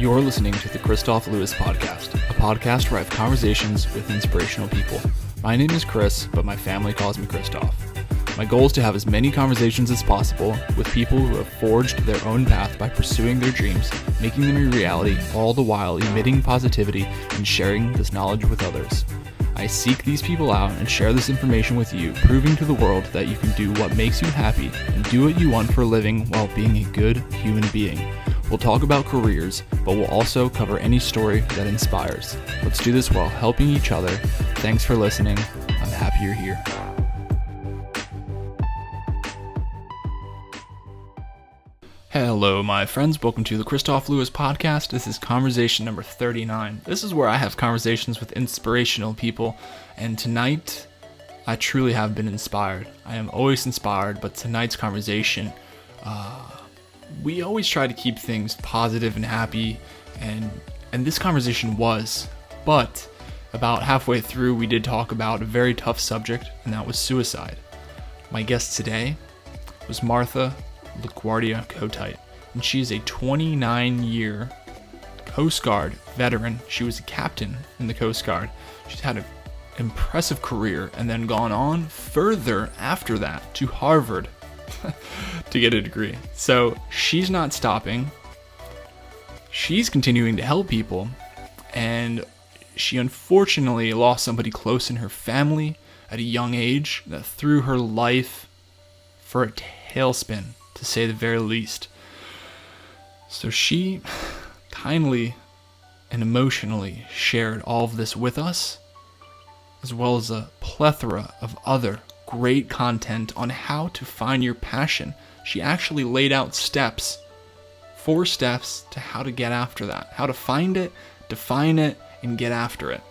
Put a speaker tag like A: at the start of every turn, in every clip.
A: You're listening to the Kristof podcast, a podcast where I have conversations with inspirational people. My name is Chris, but my family calls me Kristof. My goal is to have as many conversations as possible with people who have forged their own path by pursuing their dreams, making them a reality, all the while emitting positivity and sharing this knowledge with others. I seek these people out and share this information with you, proving to the world that you can do what makes you happy and do what you want for a living while being a good human being. We'll talk about careers, but we'll also cover any story that inspires. Let's do this while helping each other. Thanks for listening. I'm happy you're here. Hello, my friends. Welcome to the Kristof podcast. This is conversation number 39. This is where I have conversations with inspirational people, and tonight I truly have been inspired. I am always inspired, but tonight's conversation, we always try to keep things positive and happy, and this conversation was, but about halfway through we did talk about a very tough subject, and that was suicide. My guest today was Martha LaGuardia-Kotite, and she is a 29-year Coast Guard veteran. She was a captain in the Coast Guard. She's had an impressive career and then gone on further after that to Harvard to get a degree. So she's not stopping. She's continuing to help people, and she unfortunately lost somebody close in her family at a young age that threw her life for a tailspin, to say the very least. So she kindly and emotionally shared all of this with us, as well as a plethora of other great content on how to find your passion. She actually laid out steps, 4 steps to how to get after that, how to find it, define it, and get after it.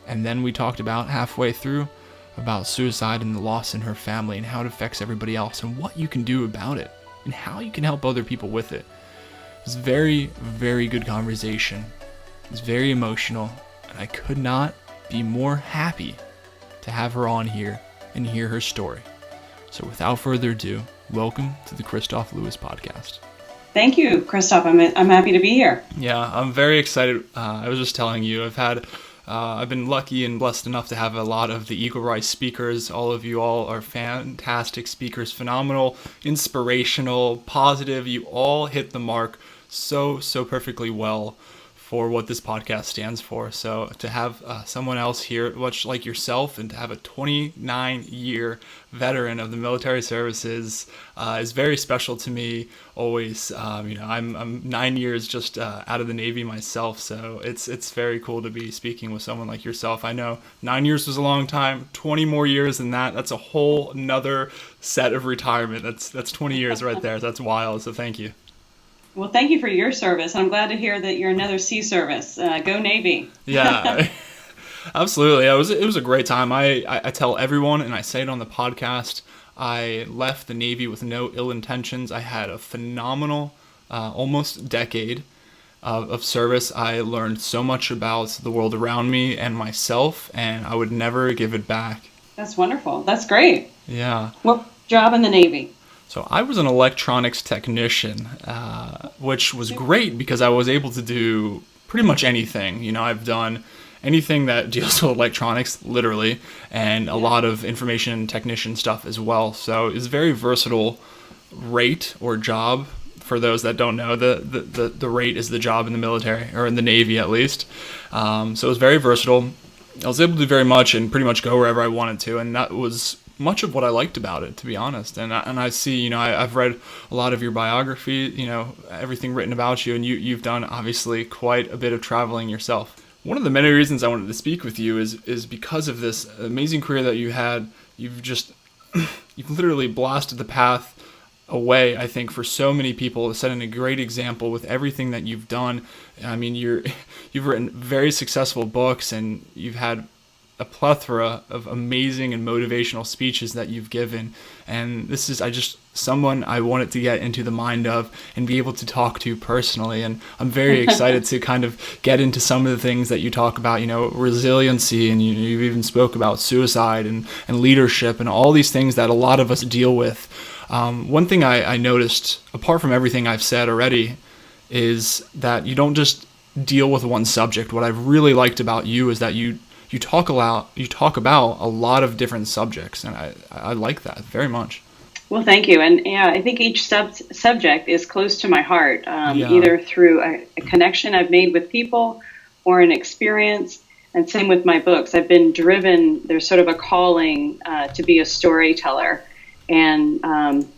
A: And then we talked about halfway through about suicide and the loss in her family and how it affects everybody else and what you can do about it and how you can help other people with it. It was very, very good conversation. It was very emotional, and I could not be more happy to have her on here and hear her story. So without further ado, welcome to the Kristof podcast.
B: Thank you, Christoph. I'm happy to be here.
A: Yeah, I'm very excited. I was just telling you, I've been lucky and blessed enough to have a lot of the Eagle Rise speakers. All of you all are fantastic speakers, phenomenal, inspirational, positive. You all hit the mark so perfectly well for what this podcast stands for. So to have someone else here, much like yourself, and to have a 29-year veteran of the military services is very special to me. Always, I'm 9 years just out of the Navy myself, so it's very cool to be speaking with someone like yourself. I know 9 years was a long time. 20 more years than that. That's a whole another set of retirement. That's 20 years right there. That's wild. So thank you.
B: Well, thank you for your service. I'm glad to hear that you're another sea service. Go Navy.
A: Yeah, absolutely. It was a great time. I tell everyone, and I say it on the podcast, I left the Navy with no ill intentions. I had a phenomenal, almost decade of service. I learned so much about the world around me and myself, and I would never give it back.
B: That's wonderful. That's great.
A: Yeah.
B: What job in the Navy?
A: So I was an electronics technician, which was great because I was able to do pretty much anything. You know, I've done anything that deals with electronics, literally, and a lot of information technician stuff as well. So it's a very versatile rate or job. For those that don't know, the rate is the job in the military, or in the Navy at least. So it was very versatile. I was able to do very much and pretty much go wherever I wanted to, and that was much of what I liked about it, to be honest. And I see, I've read a lot of your biography, everything written about you, and you've done obviously quite a bit of traveling yourself. One of the many reasons I wanted to speak with you is because of this amazing career that you had. You've literally blasted the path away, I think, for so many people, setting a great example with everything that you've done. I mean, you've written very successful books, and you've had a plethora of amazing and motivational speeches that you've given, and this is someone I wanted to get into the mind of and be able to talk to personally. And I'm very excited to kind of get into some of the things that you talk about, resiliency, and you've even spoke about suicide and leadership and all these things that a lot of us deal with. One thing I noticed, apart from everything I've said already, is that you don't just deal with one subject. What I've really liked about you is that you talk about a lot of different subjects, and I like that very much.
B: Well, thank you. And yeah, I think each subject is close to my heart, either through a connection I've made with people or an experience. And same with my books. I've been driven, there's sort of a calling to be a storyteller. And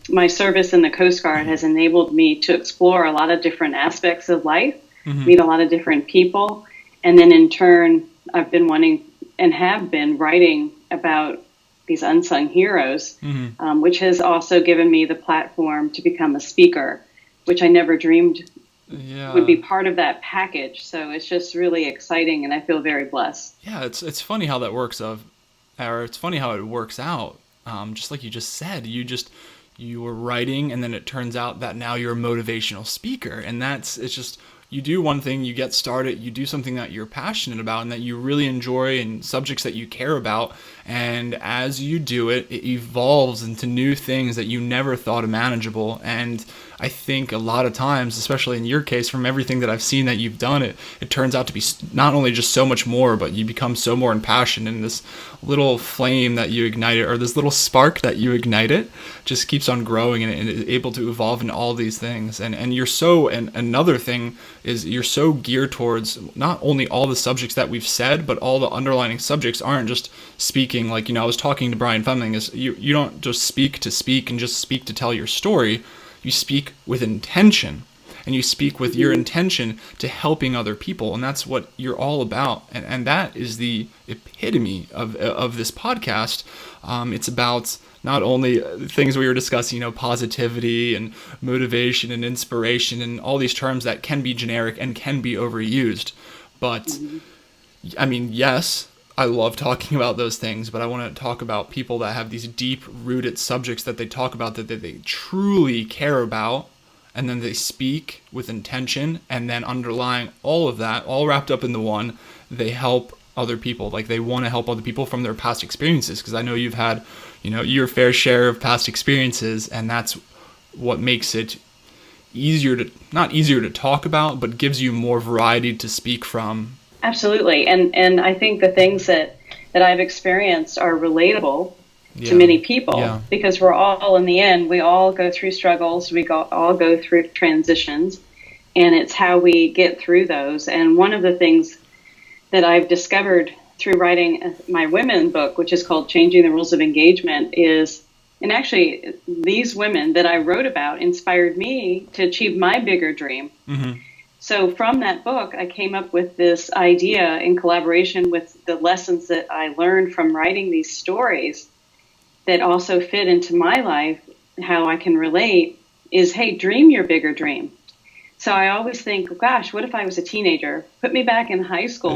B: my service in the Coast Guard has enabled me to explore a lot of different aspects of life, meet a lot of different people. And then in turn, I've been wanting and have been writing about these unsung heroes, which has also given me the platform to become a speaker, which I never dreamed would be part of that package. So it's just really exciting, and I feel very blessed.
A: Yeah, it's funny how that works. It's funny how it works out. Just like you just said, you were writing, and then it turns out that now you're a motivational speaker, and it's just. You do one thing, you get started, you do something that you're passionate about and that you really enjoy and subjects that you care about. And as you do it, it evolves into new things that you never thought manageable. And I think a lot of times, especially in your case, from everything that I've seen that you've done, it turns out to be not only just so much more, but you become so more impassioned, and this little flame that you ignite it, or this little spark that you ignite it, just keeps on growing and is able to evolve in all these things. And you're so, and another thing is you're so geared towards not only all the subjects that we've said, but all the underlining subjects aren't just speaking. Like, I was talking to Brian Fleming, is you don't just speak to speak and just speak to tell your story. You speak with intention, and you speak with your intention to helping other people. And that's what you're all about. And that is the epitome of this podcast. It's about not only things we were discussing, positivity and motivation and inspiration and all these terms that can be generic and can be overused. But I mean, yes, I love talking about those things, but I want to talk about people that have these deep-rooted subjects that they talk about, that they truly care about, and then they speak with intention, and then underlying all of that, all wrapped up in the one, they help other people. Like, they want to help other people from their past experiences, because I know you've had, your fair share of past experiences, and that's what makes it not easier to talk about, but gives you more variety to speak from.
B: Absolutely. And I think the things that I've experienced are relatable to many people, because we're all, in the end, we all go through struggles, all go through transitions, and it's how we get through those. And one of the things that I've discovered through writing my women book, which is called Changing the Rules of Engagement, is, and actually these women that I wrote about inspired me to achieve my bigger dream. So from that book, I came up with this idea in collaboration with the lessons that I learned from writing these stories that also fit into my life, how I can relate, is, hey, dream your bigger dream. So I always think, gosh, what if I was a teenager? Put me back in high school.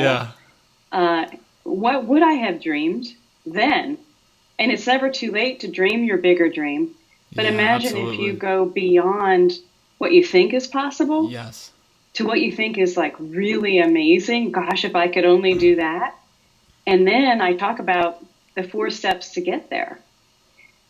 B: What would I have dreamed then? And it's never too late to dream your bigger dream. But imagine if you go beyond what you think is possible.
A: Yes.
B: To what you think is like really amazing. Gosh, if I could only do that. And then I talk about the 4 steps to get there.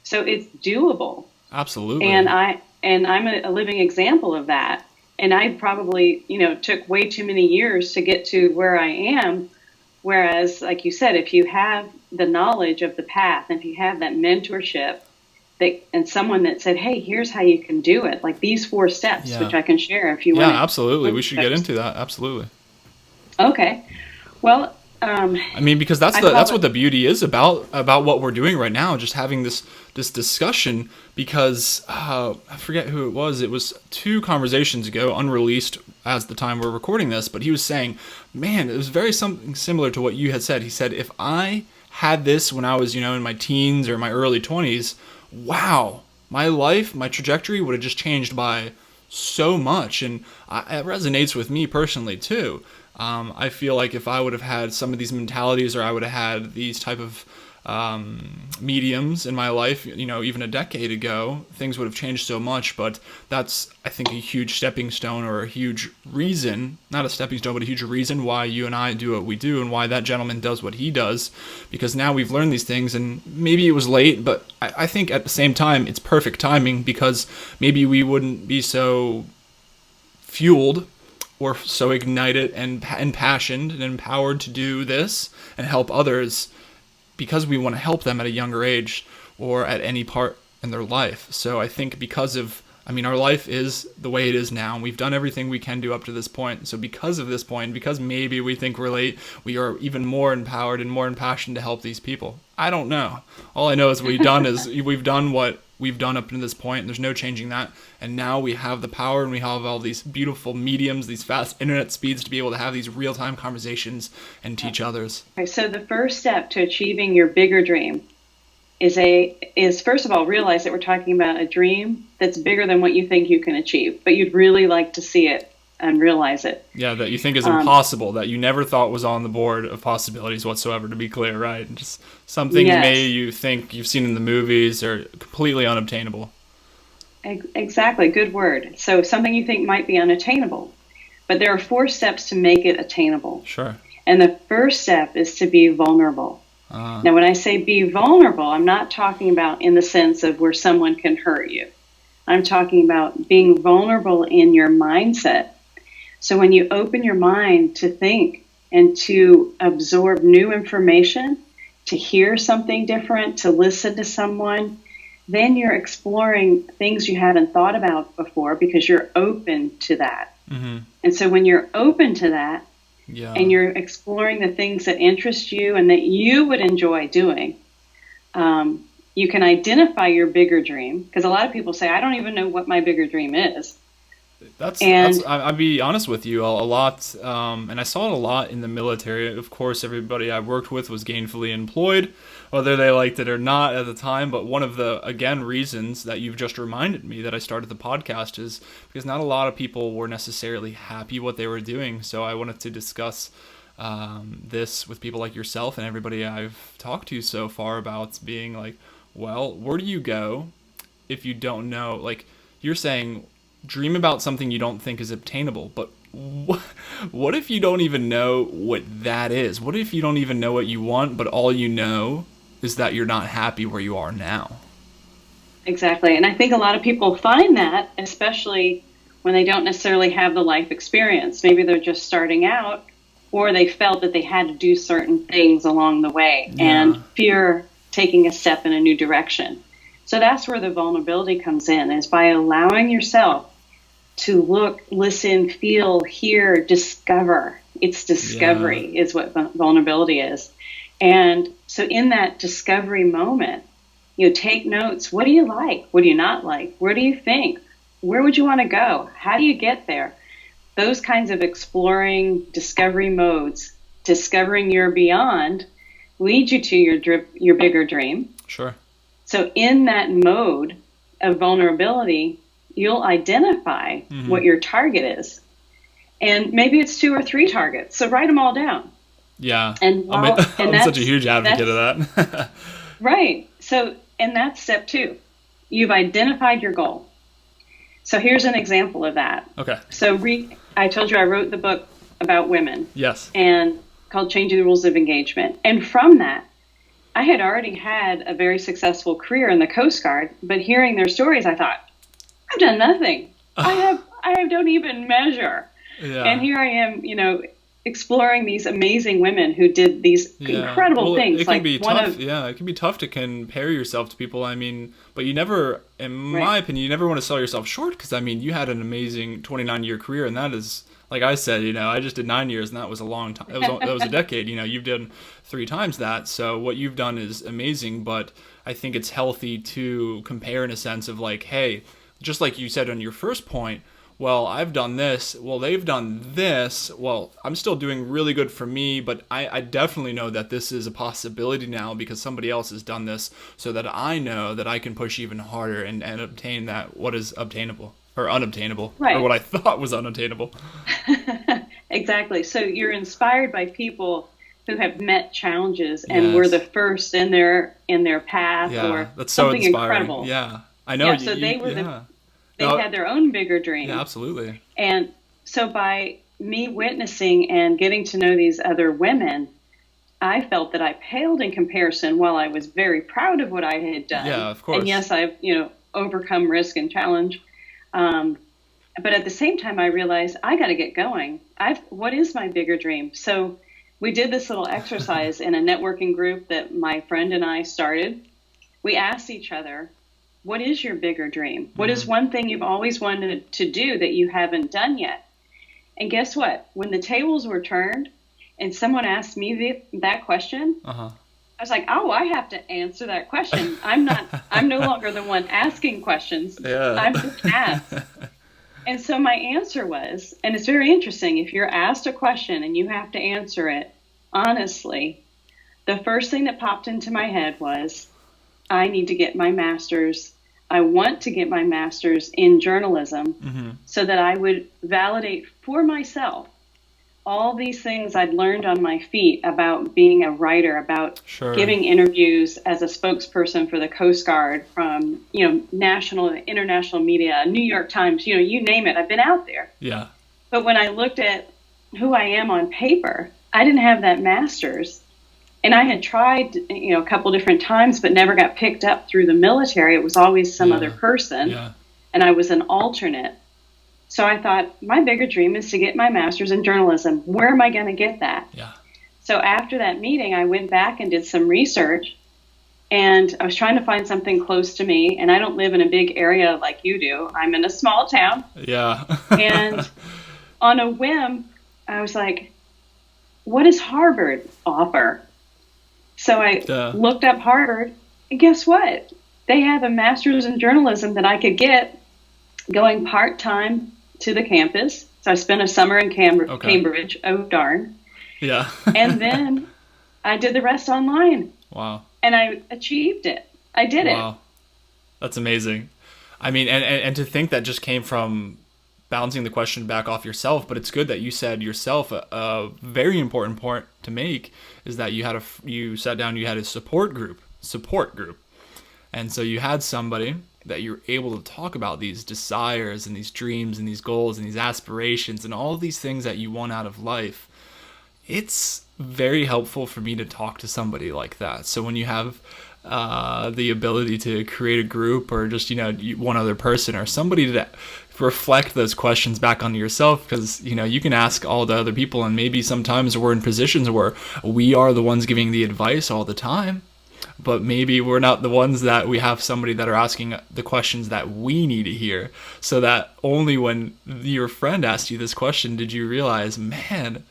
B: So it's doable.
A: Absolutely.
B: And I'm a living example of that. And I probably, took way too many years to get to where I am. Whereas, like you said, if you have the knowledge of the path, and if you have that mentorship, and someone that said, hey, here's how you can do it, like these 4 steps, which I can share if you want.
A: Yeah, absolutely. We should get into that. Absolutely.
B: Okay. Well,
A: I mean, because that's what the beauty is about what we're doing right now, just having this discussion, because I forget who it was. It was 2 conversations ago, unreleased as the time we're recording this, but he was saying, man, it was very something similar to what you had said. He said, if I had this when I was, in my teens or my early 20s, wow, my life, my trajectory would have just changed by so much. And it resonates with me personally too. I feel like if I would have had some of these mentalities, or I would have had these type of mediums in my life, even a decade ago, things would have changed so much. But that's, I think, a huge stepping stone, or a huge reason, not a stepping stone, but a huge reason why you and I do what we do, and why that gentleman does what he does, because now we've learned these things. And maybe it was late, but I think at the same time, it's perfect timing, because maybe we wouldn't be so fueled or so ignited and impassioned and empowered to do this and help others because we want to help them at a younger age or at any part in their life. So I think our life is the way it is now, and we've done everything we can do up to this point. So because of this point, because maybe we think we're late, we are even more empowered and more impassioned to help these people. I don't know. All I know is we've done what we've done up to this point, and there's no changing that. And now we have the power, and we have all these beautiful mediums, these fast internet speeds to be able to have these real-time conversations and teach others.
B: Okay, so the first step to achieving your bigger dream is first of all, realize that we're talking about a dream that's bigger than what you think you can achieve, but you'd really like to see it and realize it.
A: Yeah, that you think is impossible, that you never thought was on the board of possibilities whatsoever, to be clear, right? Just something you think you've seen in the movies or completely unobtainable.
B: Exactly, good word. So something you think might be unattainable, but there are 4 steps to make it attainable.
A: Sure.
B: And the first step is to be vulnerable. Now, when I say be vulnerable, I'm not talking about in the sense of where someone can hurt you. I'm talking about being vulnerable in your mindset. So when you open your mind to think and to absorb new information, to hear something different, to listen to someone, then you're exploring things you haven't thought about before because you're open to that. Mm-hmm. And so when you're open to that, and you're exploring the things that interest you and that you would enjoy doing, you can identify your bigger dream. Because a lot of people say, I don't even know what my bigger dream is.
A: I'll be honest with you, a lot, and I saw it a lot in the military. Of course, everybody I worked with was gainfully employed, whether they liked it or not at the time. But one of the, again, reasons that you've just reminded me that I started the podcast is because not a lot of people were necessarily happy what they were doing. So I wanted to discuss this with people like yourself and everybody I've talked to so far about being like, well, where do you go if you don't know? Like you're saying, dream about something you don't think is obtainable, but what if you don't even know what that is? What if you don't even know what you want, but all you know is that you're not happy where you are now?
B: Exactly. And I think a lot of people find that, especially when they don't necessarily have the life experience. Maybe they're just starting out, or they felt that they had to do certain things along the way and fear taking a step in a new direction. So that's where the vulnerability comes in, is by allowing yourself to look, listen, feel, hear, discover. It's discovery is what vulnerability is. And so in that discovery moment, you take notes. What do you like? What do you not like? Where do you think? Where would you want to go? How do you get there? Those kinds of exploring discovery modes, discovering your beyond, lead you to your bigger dream.
A: Sure.
B: So in that mode of vulnerability, you'll identify what your target is. And maybe it's 2 or 3 targets. So write them all down.
A: Yeah.
B: And
A: I'm such a huge advocate of that.
B: Right. So, and that's step 2. You've identified your goal. So here's an example of that.
A: Okay.
B: So I told you I wrote the book about women.
A: Yes.
B: And called Changing the Rules of Engagement. And from that, I had already had a very successful career in the Coast Guard, but hearing their stories, I thought, I've done nothing. I don't even measure. Yeah. And here I am, exploring these amazing women who did these incredible things.
A: It can be tough. It can be tough to compare yourself to people. I mean, but you never, in my opinion, you never want to sell yourself short, because I mean, you had an amazing 29-year career, and that is, like I said, I just did 9 years, and that was a long time. That was a decade. You've done 3 times that. So what you've done is amazing, but I think it's healthy to compare in a sense of like, hey, just like you said on your first point, well, I've done this, well, they've done this, well, I'm still doing really good for me, but I definitely know that this is a possibility now because somebody else has done this, so that I know that I can push even harder and obtain that what is obtainable or unobtainable, right, or what I thought was unattainable.
B: Exactly. So you're inspired by people who have met challenges and were the first in their path, or
A: that's so
B: something
A: inspiring.
B: Incredible.
A: Yeah, I know.
B: Yeah, so they were they had their own bigger dream.
A: Yeah, absolutely.
B: And so by me witnessing and getting to know these other women, I felt that I paled in comparison. While I was very proud of what I had done.
A: Yeah, of course.
B: And yes, I've overcome risk and challenge. But at the same time, I realized I got to get going. What is my bigger dream? So we did this little exercise in a networking group that my friend and I started. We asked each other, what is your bigger dream? What is one thing you've always wanted to do that you haven't done yet? And guess what? When the tables were turned and someone asked me that question, I was like, oh, I have to answer that question. I'm no longer the one asking questions. Yeah. I'm just asked. And so my answer was, and it's very interesting, if you're asked a question and you have to answer it honestly, the first thing that popped into my head was, I need to get my master's. I want to get my master's in journalism so that I would validate for myself all these things I'd learned on my feet about being a writer, about giving interviews as a spokesperson for the Coast Guard from, national and international media, New York Times, you name it. I've been out there. Yeah. But when I looked at who I am on paper, I didn't have that master's. And I had tried, a couple different times, but never got picked up through the military. It was always some other person. Yeah. And I was an alternate. So I thought, my bigger dream is to get my master's in journalism. Where am I going to get that? Yeah. So after that meeting, I went back and did some research. And I was trying to find something close to me. And I don't live in a big area like you do. I'm in a small town. Yeah. And on a whim, I was like, what does Harvard offer? So I looked up Harvard, and guess what? They have a master's in journalism that I could get going part-time to the campus. So I spent a summer in Cambridge. Oh, darn. Yeah. And then I did the rest online. Wow. And I achieved it. I did it. Wow.
A: That's amazing. I mean, and to think that just came from bouncing the question back off yourself, but it's good that you said yourself a very important point to make is that you sat down, you had a support group, and so you had somebody that you're able to talk about these desires and these dreams and these goals and these aspirations and all of these things that you want out of life. It's very helpful for me to talk to somebody like that. So when you have the ability to create a group or just one other person or somebody to reflect those questions back onto yourself, because you can ask all the other people, and maybe sometimes we're in positions where we are the ones giving the advice all the time, but maybe we're not the ones that we have somebody that are asking the questions that we need to hear, so that only when your friend asked you this question did you realize, man,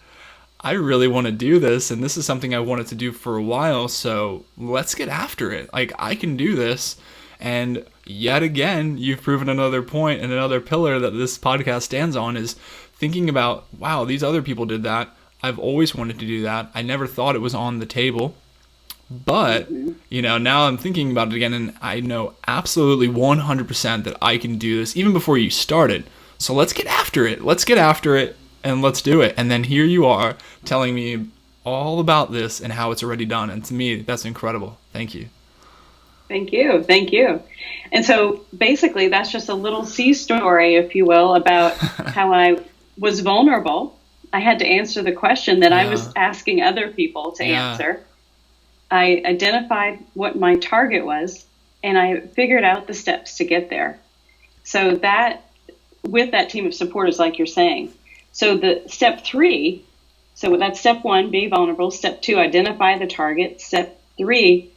A: I really want to do this, and this is something I wanted to do for a while, so let's get after it. Like, I can do this. And yet again, you've proven another point and another pillar that this podcast stands on is thinking about, wow, these other people did that. I've always wanted to do that. I never thought it was on the table. But, now I'm thinking about it again, and I know absolutely 100% that I can do this even before you started. So let's get after it. And let's do it. And then here you are telling me all about this and how it's already done. And to me, that's incredible. Thank you.
B: Thank you. And so basically that's just a little sea story, if you will, about how I was vulnerable. I had to answer the question that I was asking other people to answer. I identified what my target was, and I figured out the steps to get there. So that, with that team of supporters, like you're saying. So the step 3, so that's step 1, be vulnerable. Step 2, identify the target. Step 3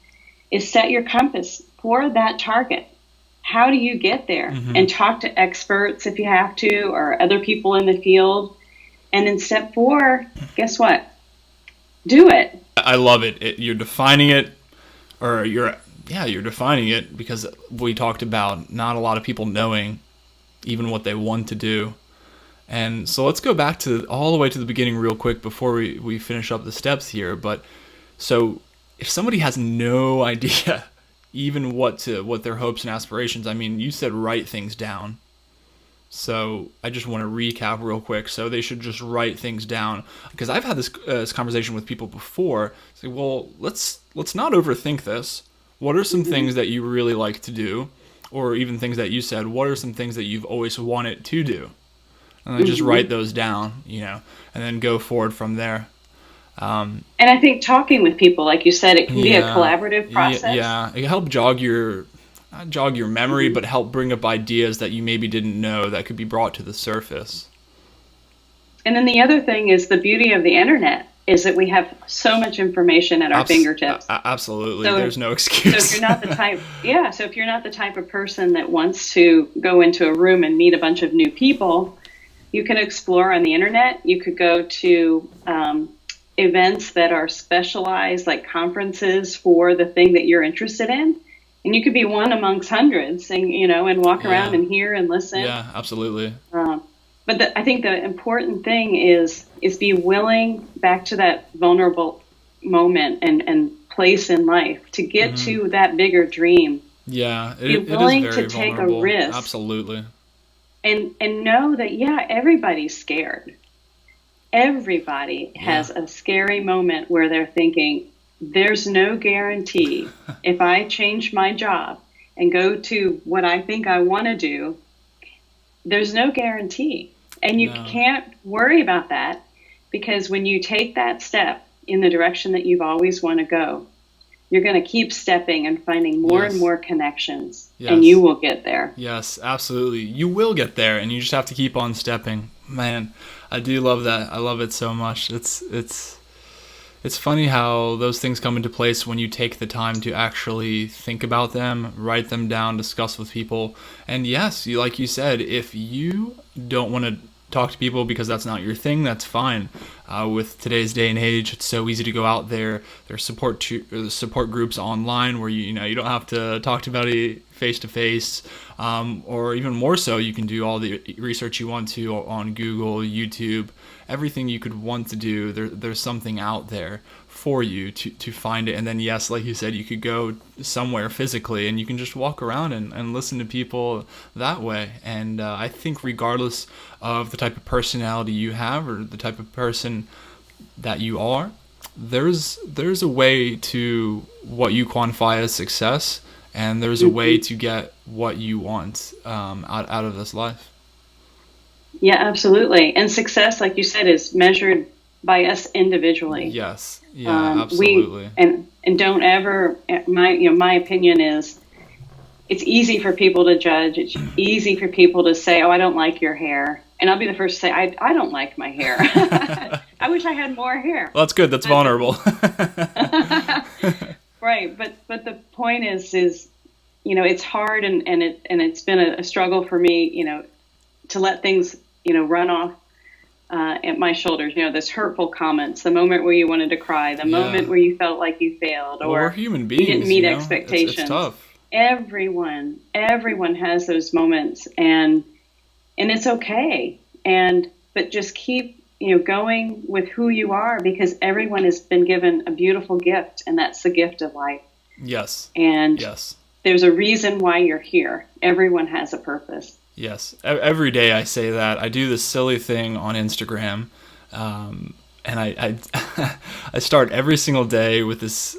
B: is set your compass for that target. How do you get there? And talk to experts if you have to, or other people in the field. And then step 4, guess what? Do it.
A: I love it. You're defining it, or you're defining it, because we talked about not a lot of people knowing even what they want to do. And so let's go back to all the way to the beginning real quick before we finish up the steps here. But so if somebody has no idea even what their hopes and aspirations, I mean, you said write things down. So I just want to recap real quick. So they should just write things down, because I've had this conversation with people before. Say, well, let's not overthink this. What are some things that you really like to do, or even things that you said? What are some things that you've always wanted to do? And then just write those down, and then go forward from there.
B: And I think talking with people, like you said, it can be a collaborative process.
A: Yeah, it can help jog your not jog your memory, but help bring up ideas that you maybe didn't know that could be brought to the surface.
B: And then the other thing is the beauty of the internet is that we have so much information at our fingertips.
A: Absolutely. So, there's no excuse.
B: So if you're not the type, so if you're not the type of person that wants to go into a room and meet a bunch of new people, you can explore on the internet. You could go to events that are specialized, like conferences for the thing that you're interested in. And you could be one amongst hundreds and walk around and hear and listen.
A: Yeah, absolutely.
B: But I think the important thing is be willing, back to that vulnerable moment and place in life, to get to that bigger dream.
A: Yeah,
B: be willing to take a risk.
A: Absolutely.
B: And know that, everybody's scared. Everybody has a scary moment where they're thinking, there's no guarantee if I change my job and go to what I think I want to do, there's no guarantee. And you can't worry about that, because when you take that step in the direction that you've always want to go, you're going to keep stepping and finding more and more connections, and you will get there.
A: Yes, absolutely. You will get there, and you just have to keep on stepping. Man, I do love that. I love it so much. It's funny how those things come into place when you take the time to actually think about them, write them down, discuss with people. And yes, like you said, if you don't want to talk to people because that's not your thing, that's fine. With today's day and age, it's so easy to go out there. There's support groups online where you don't have to talk to anybody face to face, or even more so, you can do all the research you want to on Google, YouTube, everything you could want to do. There's something out there for you to find it. And then yes, like you said, you could go somewhere physically and you can just walk around and listen to people that way. And I think regardless of the type of personality you have or the type of person that you are, there's a way to what you quantify as success, and there's a way to get what you want out of this life.
B: Yeah, absolutely. And success, like you said, is measured by us individually.
A: Yes. Yeah, absolutely.
B: And don't ever, my opinion is, it's easy for people to judge. It's easy for people to say, oh, I don't like your hair. And I'll be the first to say, I don't like my hair. I wish I had more hair.
A: Well, that's good. That's vulnerable.
B: Right. But the point is, it's hard and it's been a struggle for me, to let things, run off at my shoulders. This hurtful comments, the moment where you wanted to cry, the moment where you felt like you failed, or
A: we're human beings,
B: you didn't meet expectations.
A: It's tough.
B: Everyone has those moments, and it's okay. But just keep, going with who you are, because everyone has been given a beautiful gift, and that's the gift of life.
A: Yes.
B: And
A: yes, there's
B: a reason why you're here. Everyone has a purpose.
A: Yes. Every day I say that. I do this silly thing on Instagram, and I I start every single day with this.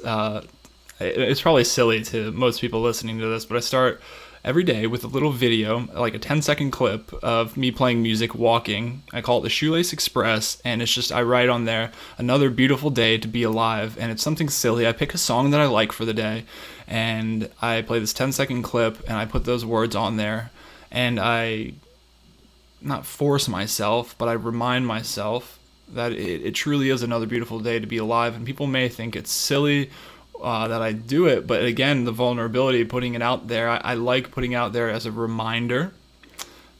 A: It's probably silly to most people listening to this, but I start every day with a little video, like a 10-second clip of me playing music, walking. I call it the Shoelace Express, and it's just, I write on there, another beautiful day to be alive, and it's something silly. I pick a song that I like for the day, and I play this 10-second clip, and I put those words on there, and I not force myself, but I remind myself that it truly is another beautiful day to be alive. And people may think it's silly that I do it, but again, the vulnerability, putting it out there, I like putting it out there as a reminder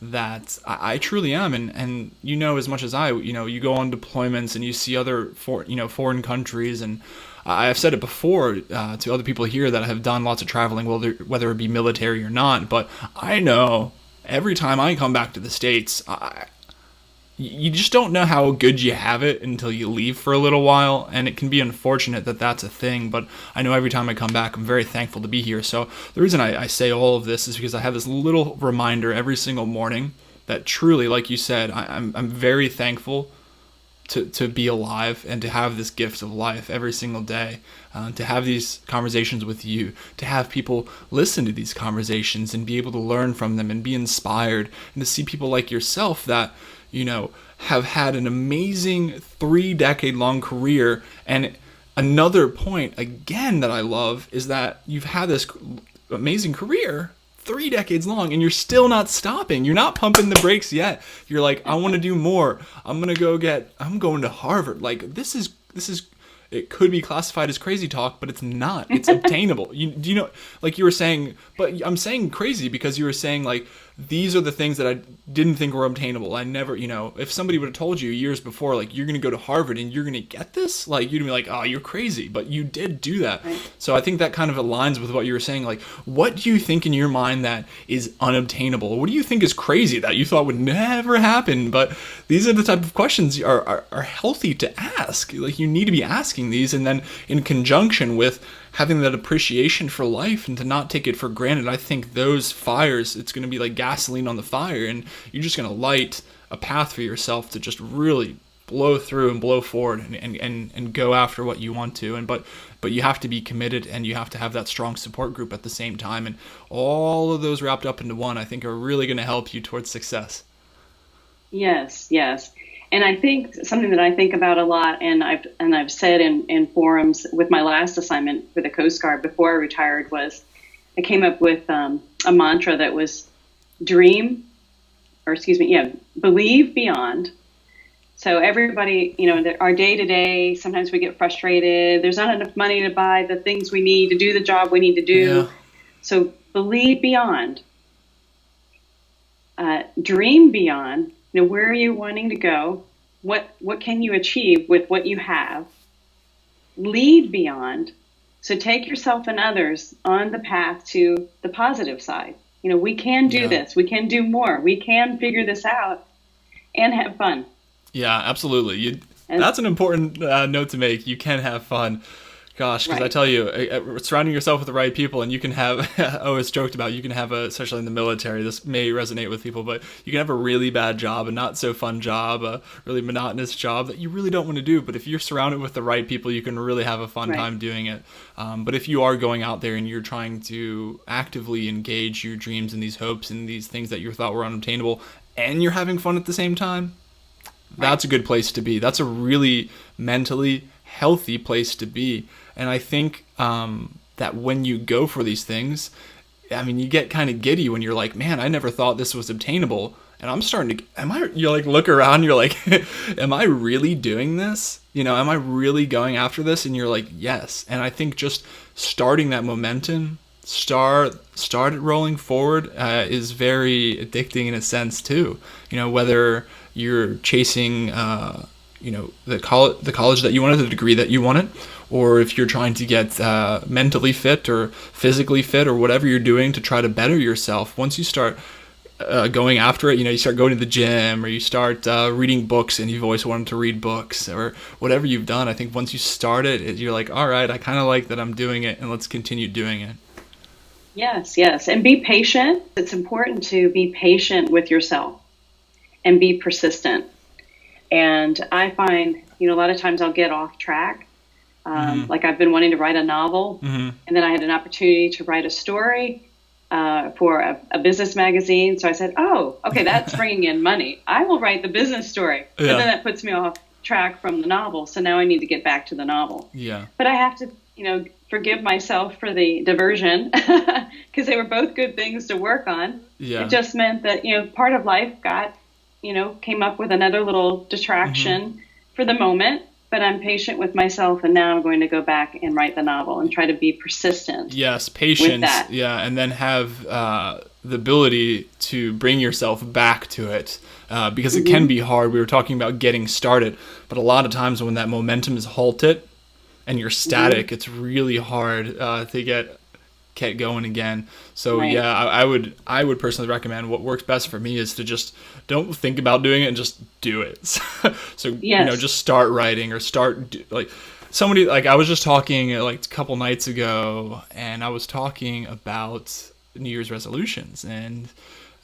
A: that I truly am. And as much as you go on deployments and you see other foreign countries, and I've said it before to other people here that have done lots of traveling, whether it be military or not, but I know every time I come back to the States, you just don't know how good you have it until you leave for a little while, and it can be unfortunate that that's a thing, but I know every time I come back, I'm very thankful to be here. So the reason I say all of this is because I have this little reminder every single morning that truly, like you said, I'm very thankful to be alive and to have this gift of life every single day, to have these conversations with you, to have people listen to these conversations and be able to learn from them and be inspired, and to see people like yourself that have had an amazing 3-decade-long career. And another point, again, that I love is that you've had this amazing career, 3 decades long, and you're still not stopping. You're not pumping the brakes yet. You're like, I want to do more. I'm going to Harvard. Like, this is, it could be classified as crazy talk, but it's not. It's obtainable. Do you know, like you were saying, but I'm saying crazy because you were saying, like, these are the things that I didn't think were obtainable. I never, if somebody would have told you years before, like, you're going to go to Harvard and you're going to get this, like, you'd be like, oh, you're crazy. But you did do that. Right. So I think that kind of aligns with what you were saying. Like, what do you think in your mind that is unobtainable? What do you think is crazy that you thought would never happen? But these are the type of questions are healthy to ask. Like, you need to be asking these, and then in conjunction with having that appreciation for life and to not take it for granted. I think those fires, it's going to be like gasoline on the fire, and you're just going to light a path for yourself to just really blow through and blow forward and go after what you want to. But you have to be committed, and you have to have that strong support group at the same time. And all of those wrapped up into one, I think, are really going to help you towards success.
B: Yes. And I think something that I think about a lot, and I've said in forums with my last assignment for the Coast Guard before I retired, was I came up with a mantra that was believe beyond. So everybody, our day to day, sometimes we get frustrated. There's not enough money to buy the things we need to do the job we need to do. Yeah. So believe beyond, dream beyond. Where are you wanting to go? What can you achieve with what you have? Lead beyond. So take yourself and others on the path to the positive side. We can do this. We can do more. We can figure this out and have fun.
A: Yeah, absolutely. That's an important note to make. You can have fun. Gosh, because right. I tell you, surrounding yourself with the right people, and you can have, I always joked about, you can have especially in the military, this may resonate with people, but you can have a really bad job, a not so fun job, a really monotonous job that you really don't want to do. But if you're surrounded with the right people, you can really have a fun time doing it. But if you are going out there and you're trying to actively engage your dreams and these hopes and these things that you thought were unobtainable, and you're having fun at the same time, that's a good place to be. That's a really mentally healthy place to be. And I think that when you go for these things, you get kind of giddy when you're like, man, I never thought this was obtainable. And I'm starting to, you like look around, you're like, am I really doing this? Am I really going after this? And you're like, yes. And I think just starting that momentum, start it rolling forward is very addicting in a sense too. Whether you're chasing, the college that you wanted, the degree that you wanted, or if you're trying to get mentally fit or physically fit or whatever you're doing to try to better yourself, once you start going after it, you start going to the gym, or you start reading books and you've always wanted to read books, or whatever you've done, I think once you start it, you're like, all right, I kind of like that I'm doing it, and let's continue doing it.
B: Yes. And be patient. It's important to be patient with yourself and be persistent. And I find, a lot of times I'll get off track. Like I've been wanting to write a novel, and then I had an opportunity to write a story for a business magazine. So I said, oh, okay, that's bringing in money. I will write the business story. Yeah. But then that puts me off track from the novel. So now I need to get back to the novel. Yeah. But I have to, forgive myself for the diversion because they were both good things to work on. Yeah. It just meant that, part of life came up with another little distraction for the moment. But I'm patient with myself, and now I'm going to go back and write the novel and try to be persistent. Yes, patience. With that.
A: Yeah, and then have the ability to bring yourself back to it because it can be hard. We were talking about getting started, but a lot of times when that momentum is halted and you're static, it's really hard to get going again. So right. Yeah, I would personally recommend, what works best for me is to just don't think about doing it and just do it. So yes. Just start writing or somebody, like I was just talking like a couple nights ago, and I was talking about New Year's resolutions, and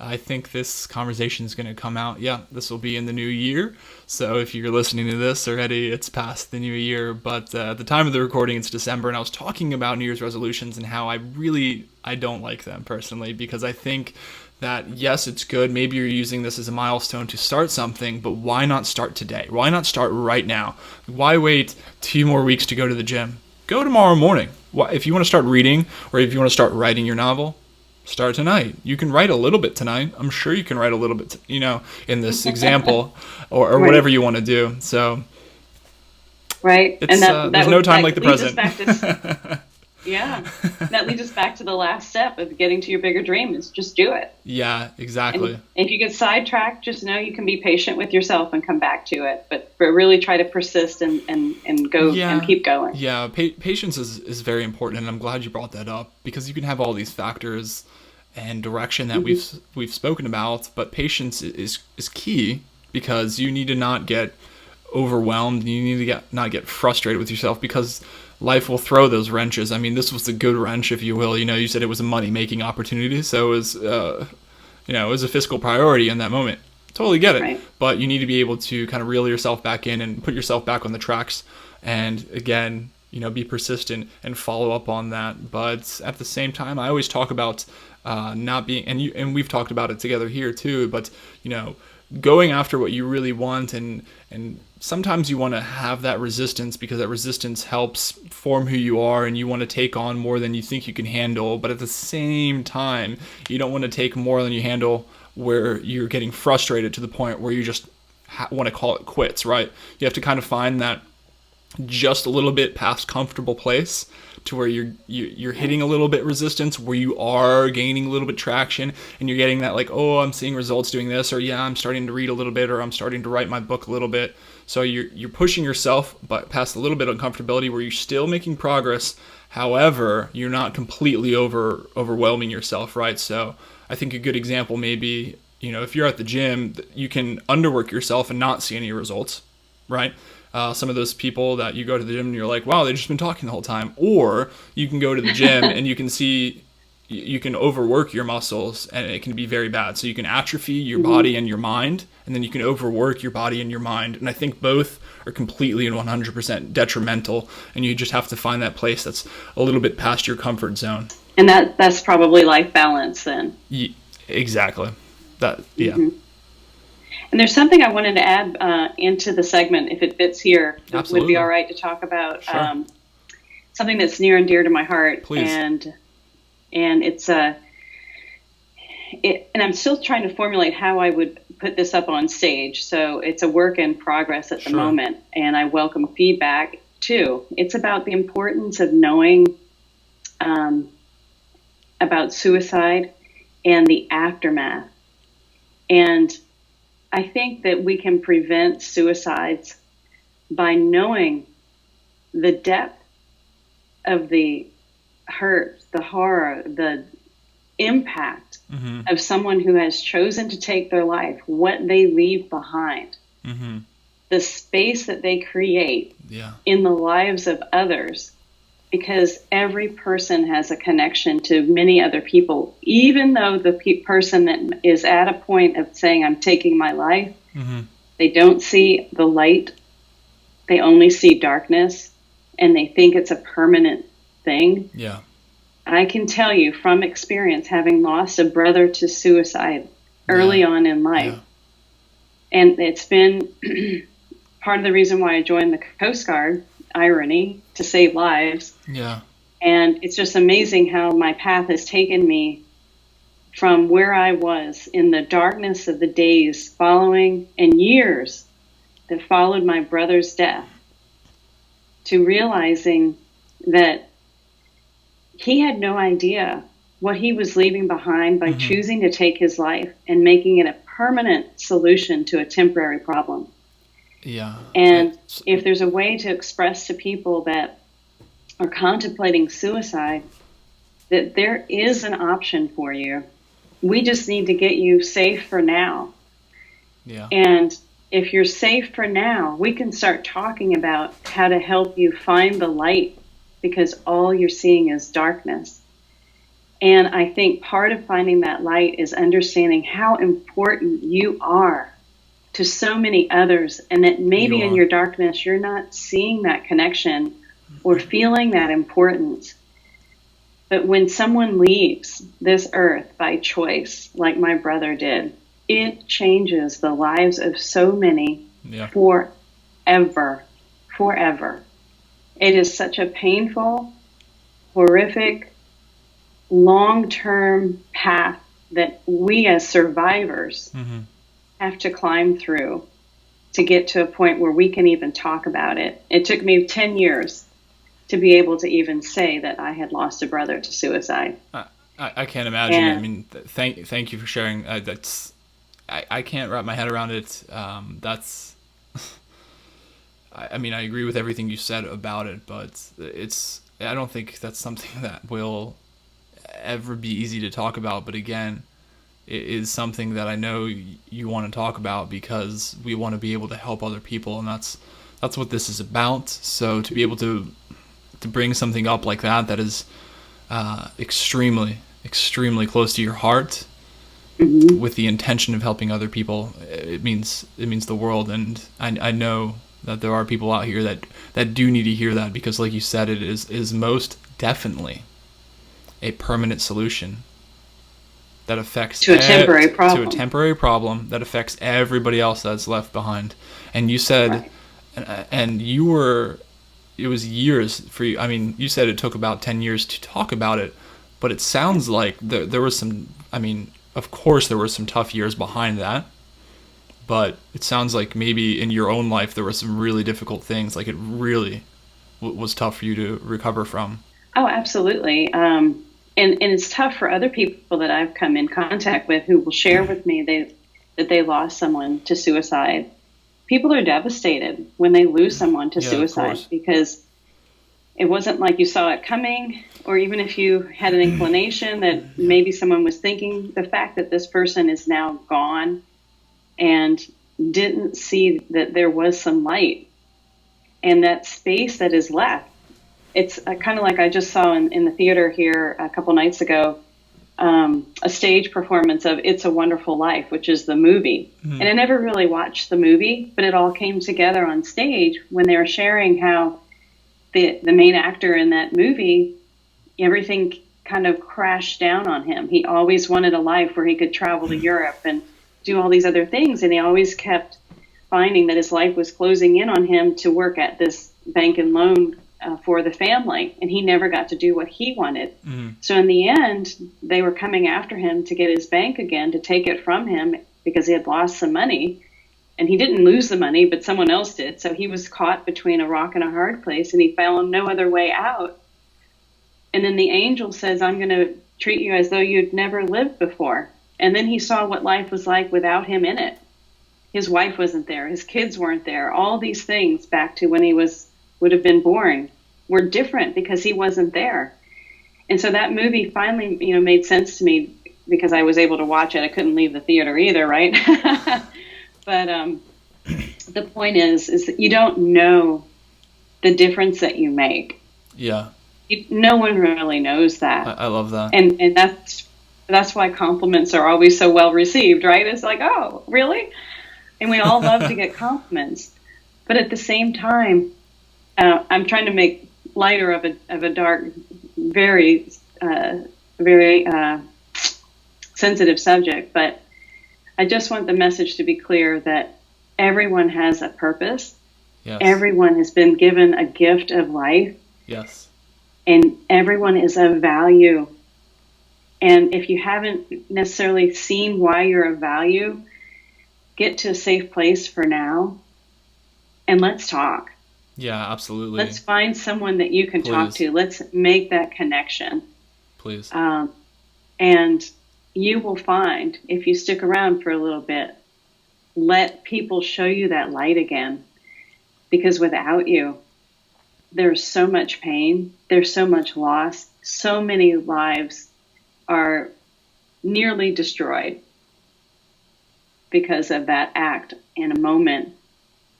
A: I think this conversation is going to come out. Yeah, this will be in the new year. So if you're listening to this already, it's past the new year. But at the time of the recording, it's December. And I was talking about New Year's resolutions and how I don't like them personally, because I think that, yes, it's good. Maybe you're using this as a milestone to start something, but why not start today? Why not start right now? Why wait 2 more weeks to go to the gym? go tomorrow morning. If you want to start reading, or if you want to start writing your novel, start tonight. You can write a little bit tonight. I'm sure you can write a little bit, in this example, or
B: right.
A: whatever you want to do. So,
B: right.
A: And there's no time like the present.
B: Yeah, that leads us back to the last step of getting to your bigger dream is just do it.
A: Yeah, exactly.
B: And if you get sidetracked, just know you can be patient with yourself and come back to it. But really try to persist and go and keep going.
A: Yeah, patience is very important, and I'm glad you brought that up, because you can have all these factors and direction that we've spoken about, but patience is key, because you need to not get overwhelmed. You need to not get frustrated with yourself, because life will throw those wrenches. I mean, this was a good wrench, if you will. You said it was a money-making opportunity, so it was, it was a fiscal priority in that moment. Totally get it.
B: Right.
A: But you need to be able to kind of reel yourself back in and put yourself back on the tracks. And again, be persistent and follow up on that. But at the same time, I always talk about not being, and we've talked about it together here too, but, going after what you really want, and sometimes you want to have that resistance, because that resistance helps form who you are, and you want to take on more than you think you can handle. But at the same time, you don't want to take more than you handle where you're getting frustrated to the point where you just want to call it quits, right? You have to kind of find that just a little bit past comfortable place to where you're hitting a little bit resistance, where you are gaining a little bit traction, and you're getting that, like, oh, I'm seeing results doing this, or yeah, I'm starting to read a little bit, or I'm starting to write my book a little bit. So you're pushing yourself but past a little bit of uncomfortability, where you're still making progress. However, you're not completely overwhelming yourself, right? So I think a good example may be, if you're at the gym, you can underwork yourself and not see any results, right? Some of those people that you go to the gym and you're like, wow, they've just been talking the whole time. Or you can go to the gym and you can overwork your muscles, and it can be very bad. So you can atrophy your body and your mind, and then you can overwork your body and your mind. And I think both are completely and 100% detrimental, and you just have to find that place that's a little bit past your comfort zone.
B: And that's probably life balance then.
A: Exactly. Yeah.
B: Mm-hmm. And there's something I wanted to add into the segment, if it fits here.
A: Absolutely.
B: It would be all right to talk about
A: Sure.
B: something that's near and dear to my heart.
A: Please.
B: And it's and I'm still trying to formulate how I would put this up on stage. So it's a work in progress at the moment, and I welcome feedback too. It's about the importance of knowing about suicide and the aftermath. And I think that we can prevent suicides by knowing the depth of the hurt, the horror, the impact of someone who has chosen to take their life, what they leave behind, the space that they create in the lives of others, because every person has a connection to many other people. Even though the person that is at a point of saying, I'm taking my life, they don't see the light. They only see darkness, and they think it's a permanent thing.
A: Yeah.
B: I can tell you from experience, having lost a brother to suicide early on in life, and it's been part of the reason why I joined the Coast Guard, irony, to save lives.
A: Yeah.
B: And it's just amazing how my path has taken me from where I was in the darkness of the days following and years that followed my brother's death, to realizing that he had no idea what he was leaving behind by choosing to take his life and making it a permanent solution to a temporary problem.
A: Yeah.
B: And if there's a way to express to people that are contemplating suicide that there is an option for you, we just need to get you safe for now.
A: Yeah.
B: And if you're safe for now, we can start talking about how to help you find the light, because all you're seeing is darkness. And I think part of finding that light is understanding how important you are to so many others, and that maybe in your darkness, you're not seeing that connection or feeling that importance. But when someone leaves this earth by choice, like my brother did, it changes the lives of so many forever. It is such a painful, horrific, long-term path that we as survivors have to climb through to get to a point where we can even talk about it. It took me 10 years to be able to even say that I had lost a brother to suicide.
A: I can't imagine. And, I mean, thank you for sharing. I can't wrap my head around it. I mean, I agree with everything you said about it, but I don't think that's something that will ever be easy to talk about. But again, it is something that I know you want to talk about because we want to be able to help other people, and that's what this is about. So to be able to bring something up like that is extremely close to your heart, with the intention of helping other people, it means the world. And I know that there are people out here that do need to hear that, because like you said, it is most definitely a permanent solution that affects
B: to a temporary problem
A: that affects everybody else that's left behind. And you said, and you were, it was years for you. I mean, you said it took about 10 years to talk about it, but it sounds like there was some, I mean, of course there were some tough years behind that, but it sounds like maybe in your own life there were some really difficult things, like it really was tough for you to recover from.
B: Oh, absolutely. And it's tough for other people that I've come in contact with who will share with me that they lost someone to suicide. People are devastated when they lose someone to suicide, because it wasn't like you saw it coming, or even if you had an inclination that maybe someone was thinking. The fact that this person is now gone and didn't see that there was some light and that space that is left. It's kind of like I just saw in the theater here a couple nights ago, a stage performance of It's a Wonderful Life, which is the movie. And I never really watched the movie, but it all came together on stage when they were sharing how the main actor in that movie, everything kind of crashed down on him. He always wanted a life where he could travel to Europe and do all these other things, and he always kept finding that his life was closing in on him to work at this bank and loan for the family, and he never got to do what he wanted. So in the end, they were coming after him to get his bank again, to take it from him, because he had lost some money. And he didn't lose the money, but someone else did. So he was caught between a rock and a hard place, and he found no other way out. And then the angel says, I'm going to treat you as though you'd never lived before. And then he saw what life was like without him in it. His wife wasn't there. His kids weren't there. All these things back to when he would have been born were different because he wasn't there. And so that movie finally, made sense to me, because I was able to watch it. I couldn't leave the theater either, right? But the point is that you don't know the difference that you make.
A: Yeah.
B: No one really knows that.
A: I love that.
B: And that's why compliments are always so well received, right? It's like, oh, really? And we all love to get compliments. But at the same time, I'm trying to make lighter of a dark, very, very sensitive subject. But I just want the message to be clear that everyone has a purpose.
A: Yes.
B: Everyone has been given a gift of life.
A: Yes.
B: And everyone is of value. And if you haven't necessarily seen why you're of value, get to a safe place for now and let's talk.
A: Yeah, absolutely.
B: Let's find someone that you can talk to. Let's make that connection.
A: Please.
B: And you will find, if you stick around for a little bit, let people show you that light again. Because without you, there's so much pain, there's so much loss, so many lives are nearly destroyed because of that act in a moment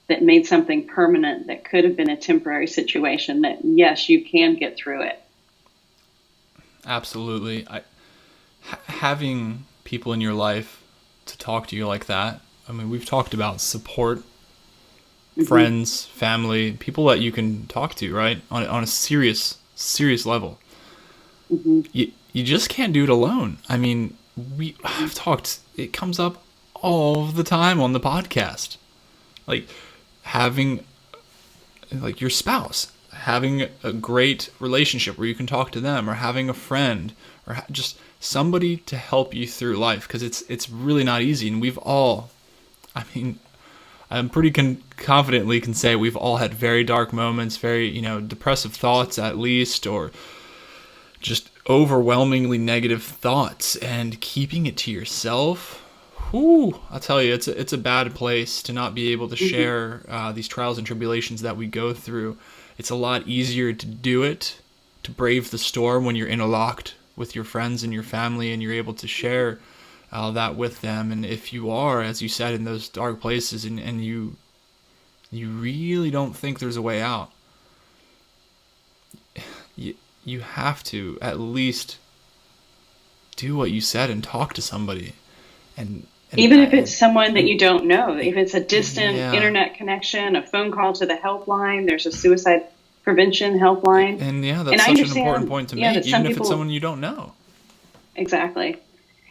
B: that made something permanent that could have been a temporary situation, that yes, you can get through it.
A: Absolutely. Having people in your life to talk to you like that, I mean, we've talked about support, friends, family, people that you can talk to, right? On a serious level. You just can't do it alone. I mean, I've talked, it comes up all the time on the podcast. Like having, like, your spouse, having a great relationship where you can talk to them, or having a friend, or just somebody to help you through life, because it's really not easy. And we've all, I mean, I'm pretty confidently can say we've all had very dark moments, very, depressive thoughts at least, or just overwhelmingly negative thoughts, and keeping it to yourself. Whew, I'll tell you, it's a bad place to not be able to share these trials and tribulations that we go through. It's a lot easier to do it, to brave the storm when you're interlocked with your friends and your family, and you're able to share that with them. And if you are, as you said, in those dark places, and you really don't think there's a way out, you have to at least do what you said and talk to somebody. And
B: even if it's someone that you don't know, if it's a distant internet connection, a phone call to the helpline, there's a suicide prevention helpline.
A: And that's such an important point to make, even if it's someone you don't know.
B: Exactly.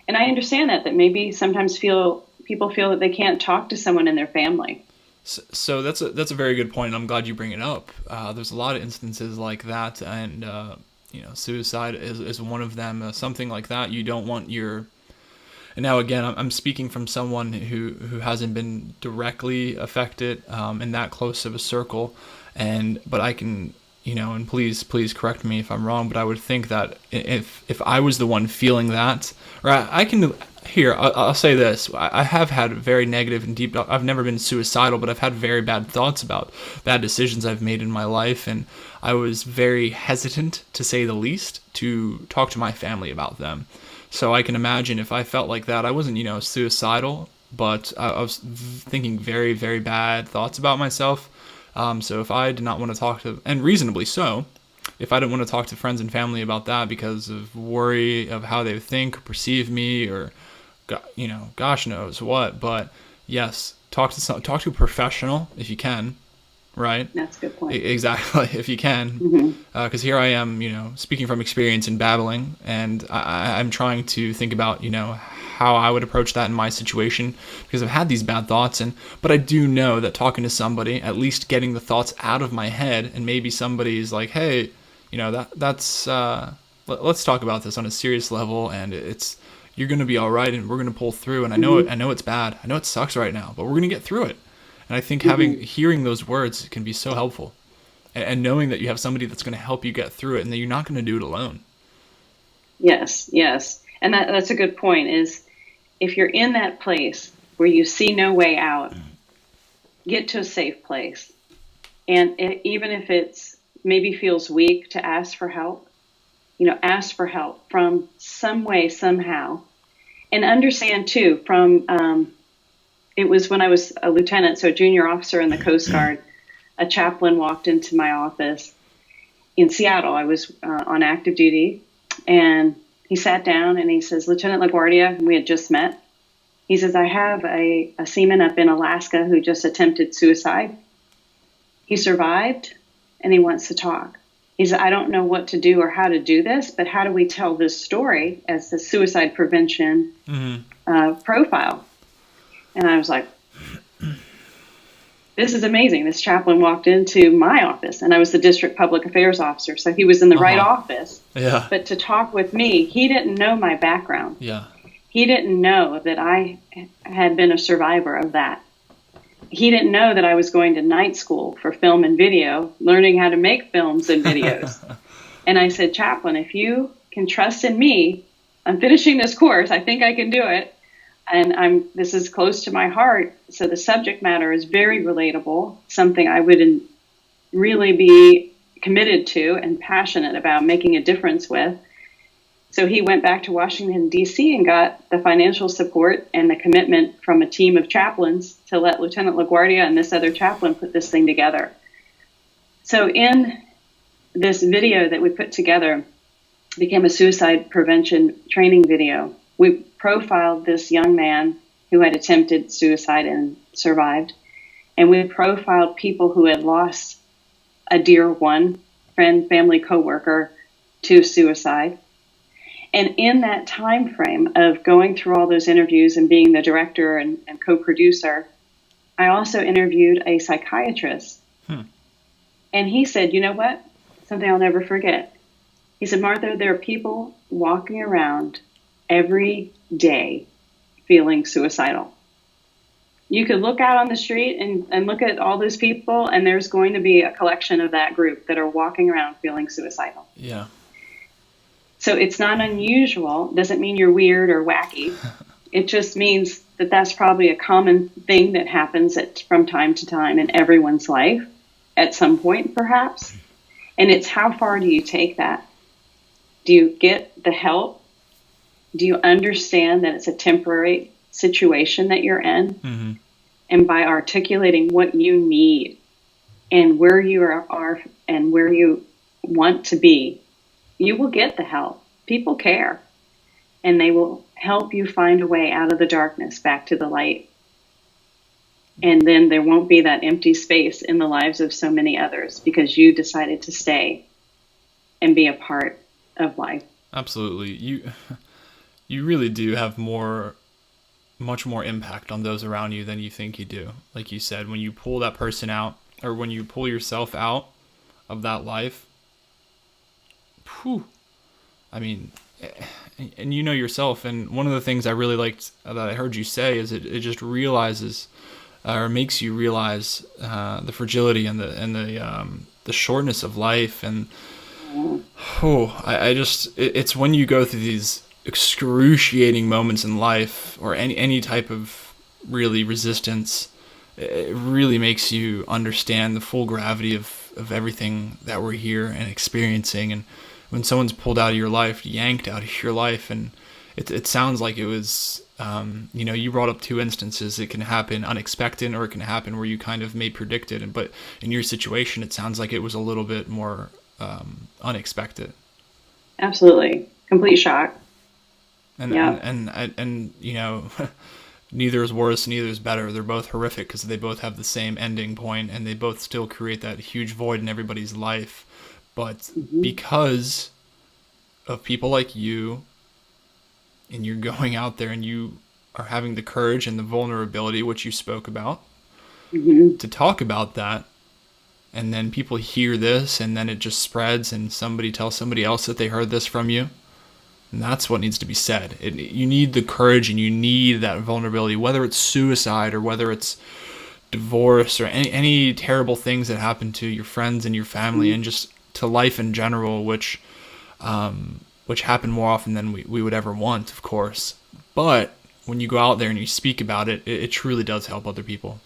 B: And I understand that maybe sometimes people feel that they can't talk to someone in their family.
A: So that's a very good point. I'm glad you bring it up. There's a lot of instances like that, and suicide is one of them. Something like that, you don't want your. And now again, I'm speaking from someone who hasn't been directly affected in that close of a circle, but I can, and please correct me if I'm wrong, but I would think that if I was the one feeling that, or I can. Here, I'll say this. I have had very negative and deep. I've never been suicidal, but I've had very bad thoughts about bad decisions I've made in my life. And I was very hesitant, to say the least, to talk to my family about them. So I can imagine if I felt like that, I wasn't, suicidal, but I was thinking very, very bad thoughts about myself. So if I did not want to talk to, and reasonably so, if I didn't want to talk to friends and family about that because of worry of how they would think or perceive me, or gosh knows what, but yes, talk to a professional if you can, right?
B: That's a good point.
A: Exactly, if you can, because here I am, speaking from experience and babbling, and I'm trying to think about, how I would approach that in my situation, because I've had these bad thoughts, but I do know that talking to somebody, at least getting the thoughts out of my head, and maybe somebody's like, hey, let's talk about this on a serious level, and you're going to be all right, and we're going to pull through. And I know it's bad. I know it sucks right now, but we're going to get through it. And I think hearing those words can be so helpful, and knowing that you have somebody that's going to help you get through it, and that you're not going to do it alone.
B: Yes. And that's a good point, is if you're in that place where you see no way out, get to a safe place. And even if it's maybe feels weak to ask for help, ask for help from some way, somehow. And understand too, it was when I was a lieutenant, so a junior officer in the Coast Guard, a chaplain walked into my office in Seattle. I was on active duty, and he sat down and he says, Lieutenant LaGuardia, and we had just met. He says, I have a seaman up in Alaska who just attempted suicide. He survived, and he wants to talk. He said, I don't know what to do or how to do this, but how do we tell this story as the suicide prevention profile? And I was like, this is amazing. This chaplain walked into my office, and I was the district public affairs officer. So he was in the right office. Yeah. But to talk with me, he didn't know my background.
A: Yeah.
B: He didn't know that I had been a survivor of that. He didn't know that I was going to night school for film and video, learning how to make films and videos. And I said, Chaplain, if you can trust in me, I'm finishing this course. I think I can do it. And this is close to my heart. So the subject matter is very relatable, something I would really be committed to and passionate about making a difference with. So he went back to Washington, D.C. and got the financial support and the commitment from a team of chaplains to let Lieutenant LaGuardia and this other chaplain put this thing together. So in this video that we put together, became a suicide prevention training video. We profiled this young man who had attempted suicide and survived. And we profiled people who had lost a dear one, friend, family, coworker, to suicide. And in that time frame of going through all those interviews and being the director and co-producer, I also interviewed a psychiatrist And he said, you know what? Something I'll never forget. He said, Martha, there are people walking around every day feeling suicidal. You could look out on the street and look at all those people, and there's going to be a collection of that group that are walking around feeling suicidal.
A: Yeah.
B: So it's not unusual. Doesn't mean you're weird or wacky. It just means that that's probably a common thing that happens from time to time in everyone's life at some point, perhaps. And it's how far do you take that? Do you get the help? Do you understand that it's a temporary situation that you're in?
A: Mm-hmm.
B: And by articulating what you need and where you are and where you want to be, you will get the help. People care, and they will help you find a way out of the darkness back to the light. And then there won't be that empty space in the lives of so many others because you decided to stay and be a part of life.
A: Absolutely. You really do have much more impact on those around you than you think you do. Like you said, when you pull that person out, or when you pull yourself out of that life, whew, I mean, and you know yourself, and one of the things I really liked that I heard you say is it just realizes, or makes you realize the fragility and the shortness of life. And it's when you go through these excruciating moments in life, or any type of really resistance, it really makes you understand the full gravity of everything that we're here and experiencing. And when someone's pulled out of your life, yanked out of your life, and it sounds like it was, you brought up two instances. It can happen unexpected, or it can happen where you kind of may predict it. But in your situation, it sounds like it was a little bit more unexpected.
B: Absolutely. Complete shock.
A: And neither is worse, neither is better. They're both horrific because they both have the same ending point, and they both still create that huge void in everybody's life. But because of people like you, and you're going out there and you are having the courage and the vulnerability, which you spoke about, to talk about that, and then people hear this, and then it just spreads, and somebody tells somebody else that they heard this from you, and that's what needs to be said. You need the courage, and you need that vulnerability, whether it's suicide or whether it's divorce or any terrible things that happen to your friends and your family and just to life in general, which happen more often than we would ever want, of course. But when you go out there and you speak about it, it truly does help other people.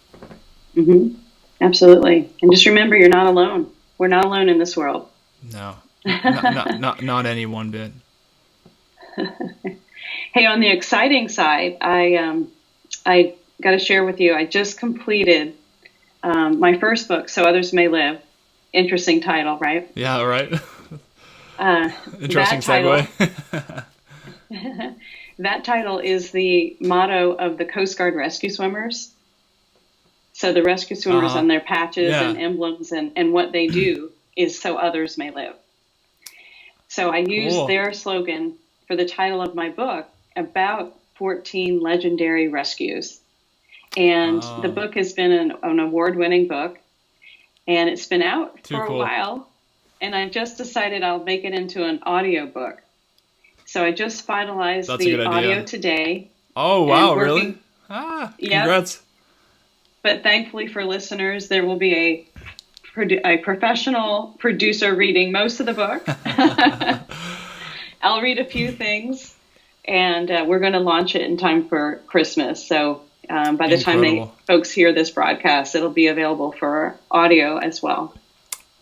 B: Mm-hmm. Absolutely. And just remember, you're not alone. We're not alone in this world.
A: No, not any one bit.
B: Hey, on the exciting side, I got to share with you, I just completed my first book, So Others May Live. Interesting title, right?
A: Yeah, right. Interesting segue.
B: That title is the motto of the Coast Guard rescue swimmers. So the rescue swimmers on their patches and emblems and what they do is so others may live. So I used their slogan for the title of my book about 14 legendary rescues. And the book has been an award-winning book, and it's been out for a while. And I just decided I'll make it into an audio book. So I just finalized the audio today.
A: Oh, wow, really? Congrats.
B: Yep. But thankfully for listeners, there will be a professional producer reading most of the book. I'll read a few things, and we're going to launch it in time for Christmas. So by the time folks hear this broadcast, it'll be available for audio as well.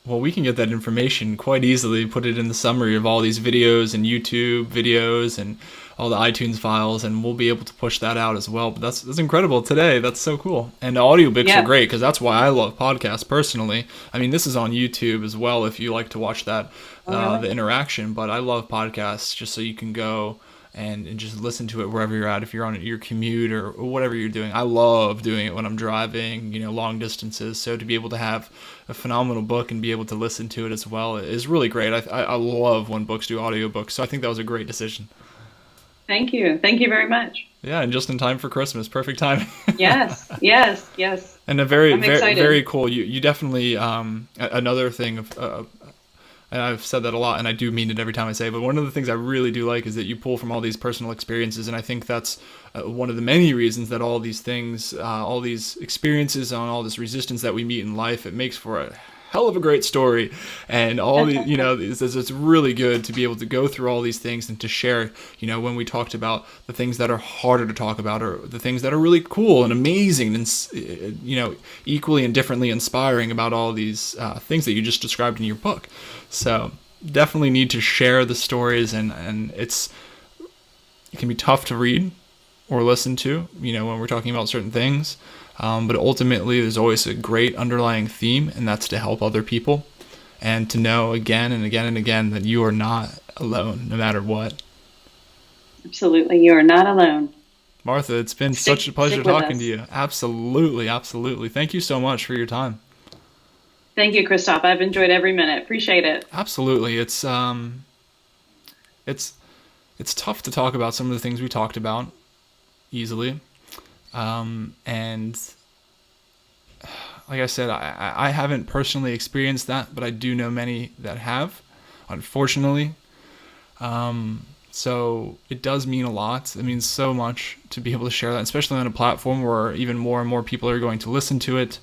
A: Well, we can get that information quite easily, put it in the summary of all these videos and YouTube videos and all the iTunes files, and we'll be able to push that out as well. But that's incredible today. That's so cool. And audiobooks are great, because that's why I love podcasts personally. I mean, this is on YouTube as well if you like to watch that, the interaction. But I love podcasts just so you can go and just listen to it wherever you're at, if you're on your commute or whatever you're doing. I love doing it when I'm driving, long distances. So to be able to have a phenomenal book and be able to listen to it as well is really great. I love when books do audiobooks. So I think that was a great decision.
B: Thank you. Thank you very much.
A: Yeah, and just in time for Christmas. Perfect timing.
B: Yes, yes, yes.
A: And a very, very, very cool. You definitely, another thing of, and I've said that a lot, and I do mean it every time I say it, but one of the things I really do like is that you pull from all these personal experiences, and I think that's one of the many reasons that all these things, all these experiences, and all this resistance that we meet in life, it makes for a hell of a great story. And all the, it's really good to be able to go through all these things and to share, when we talked about the things that are harder to talk about, or the things that are really cool and amazing and, equally and differently inspiring about all these things that you just described in your book. So definitely need to share the stories, and it can be tough to read or listen to, when we're talking about certain things. But ultimately, there's always a great underlying theme, and that's to help other people and to know again and again and again that you are not alone, no matter what.
B: Absolutely. You are not alone.
A: Martha, it's been such a pleasure talking to you. Absolutely. Absolutely. Thank you so much for your time.
B: Thank you, Kristof. I've enjoyed every minute. Appreciate it.
A: Absolutely. It's tough to talk about some of the things we talked about easily. And like I said, I haven't personally experienced that, but I do know many that have, unfortunately. So it does mean a lot. It means so much to be able to share that, especially on a platform where even more and more people are going to listen to it.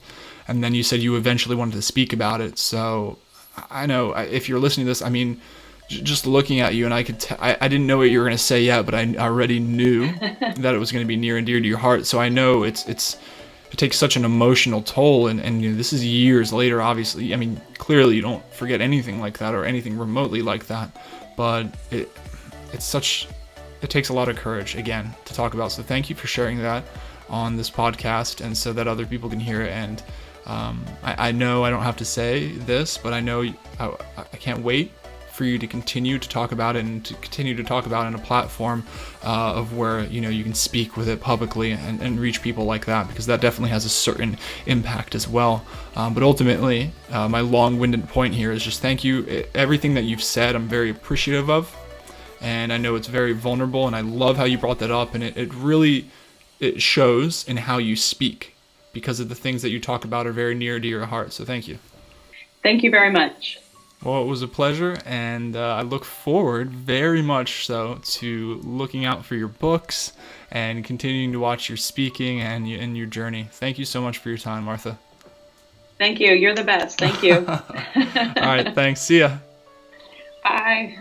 A: And then you said you eventually wanted to speak about it. So I know if you're listening to this, I mean, just looking at you, and I didn't know what you were going to say yet, but I already knew that it was going to be near and dear to your heart. So I know it takes such an emotional toll, and this is years later, obviously. I mean, clearly you don't forget anything like that or anything remotely like that, but it takes a lot of courage, again, to talk about. So thank you for sharing that on this podcast, and so that other people can hear it. And I know I don't have to say this, but I know I can't wait for you to continue to talk about it, and to continue to talk about it in a platform of where you can speak with it publicly and reach people like that, because that definitely has a certain impact as well. But ultimately, my long-winded point here is just thank you. Everything that you've said, I'm very appreciative of, and I know it's very vulnerable, and I love how you brought that up, and it really shows in how you speak, because of the things that you talk about are very near to your heart. So thank you.
B: Thank you very much.
A: Well, it was a pleasure, and I look forward very much so to looking out for your books and continuing to watch your speaking and your journey. Thank you so much for your time, Martha.
B: Thank you. You're the best. Thank you.
A: All right. Thanks. See ya.
B: Bye.